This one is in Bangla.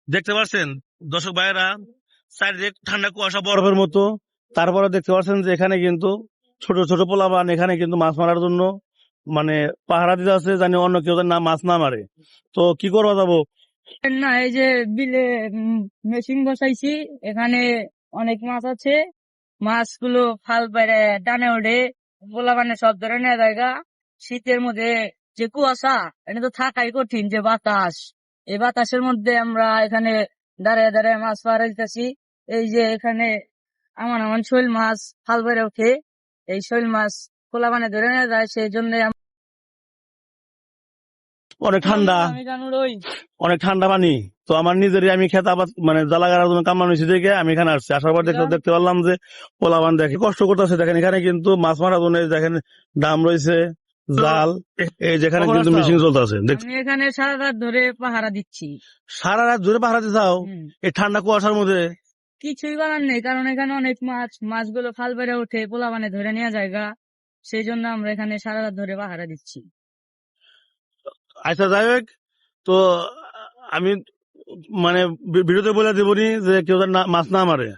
দেখতে পাচ্ছেন দর্শক ভাইয়েরা, চারিদিক ঠান্ডা কুয়াশা বরফের মতো। তারপরে দেখতে পাচ্ছেন যে এখানে কিন্তু ছোট ছোট পোলাপান এখানে কিন্তু মাছ মারার জন্য মানে পাহারা দিতে আছে, জানি অন্য কেউ যেন না মাছ না মারে। তো কি করবো যাবো? না, এই যে বিলে মেশিন বসাইছি, এখানে অনেক মাছ আছে। মাছগুলো ফাল বাইরে টানে ওঠে, পোলা মানে সব ধরে নেওয়া জায়গা। শীতের মধ্যে যে কুয়াশা, এটা তো থাকাই কঠিন। যে বাতাস, এই বাতাসের মধ্যে আমরা এখানে দাঁড়িয়ে দাঁড়িয়ে মাছ পাড়া দিতেছি। এই যে এখানে এমন এমন শৈল মাছ ফাল বেড়ে ওঠে, এই শৈল মাছ পোলা মানে ধরে নেওয়া যায়। সেই জন্য অনেক ঠান্ডা, আমি জানুর ওই অনেক ঠান্ডা পানি। তো আমার নিজেরই আমি খেতে আবার মানে জ্বালা গাড়ার জন্য কামানো হয়েছে দেখে আমি এখানে আসছি। আসার পর দেখতে পারলাম যে পোলাপান দেখে কষ্ট করতেছে। দেখেন এখানে কিন্তু মাছ মারার জন্য এই দেখেন ডাম রয়েছে, জাল, এই যেখানে কিন্তু মেশিন চলতেছে। আমি এখানে সারা রাত ধরে পাহারা দিচ্ছি। সারা রাত ধরে পাহারা দিতে চাও হুম। এই ঠান্ডা কুয়াশার মধ্যে? কিছুই করার নেই, কারণ এখানে অনেক মাছ, মাছগুলো ফাল বেড়ে ওঠে, পোলা মানে ধরে নেওয়া জায়গা। সেই জন্য আমরা এখানে সারা রাত ধরে পাহারা দিচ্ছি। আচ্ছা যাই হোক, তো আমি মানে ভিডিওতে বলে দেবনি যে কেউ যেন মাছ না মারে।